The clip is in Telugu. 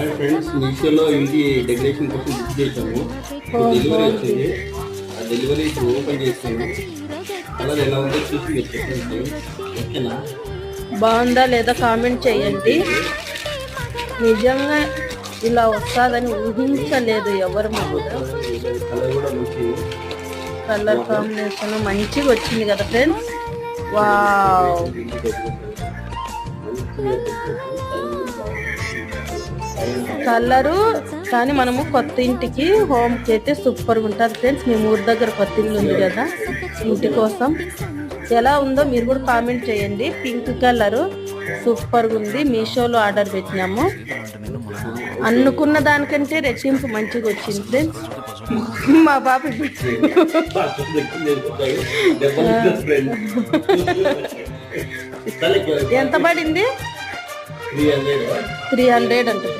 హాయ్ ఫ్రెండ్స్, మీషోలో ఇంటి డెకరేషన్ కోసం బుక్ చేశాము. డెలివరీ వచ్చింది. ఆ డెలివరీ ఇప్పుడు ఓపెన్ చేస్తాను. కలర్ ఎలా ఉందో చూసి మీరు చెప్పండి. ఓకేనా? బాగుందా లేదా కామెంట్ చేయండి. నిజంగా ఇలా వస్తుందని ఊహించలేదు ఎవరు కూడా. కలర్ కూడా మంచిది. కలర్ కాంబినేషన్ మంచిగా వచ్చింది కదా ఫ్రెండ్స్. వావ్, కలరు కానీ మనము కొత్త ఇంటికి హోమ్కి అయితే సూపర్గా ఉంటుంది ఫ్రెండ్స్. మేము ఊరి దగ్గర కొత్త ఇల్లు ఉంది కదా, ఇంటి కోసం ఎలా ఉందో మీరు కూడా కామెంట్ చేయండి. పింక్ కలరు సూపర్గా ఉంది. మీషోలో ఆర్డర్ పెట్టినాము. అనుకున్న దానికంటే రెట్టింపు మంచిగా వచ్చింది ఫ్రెండ్స్. మా పాప ఎంత పడింది? 300 300 అంట ఫ్రెండ్స్.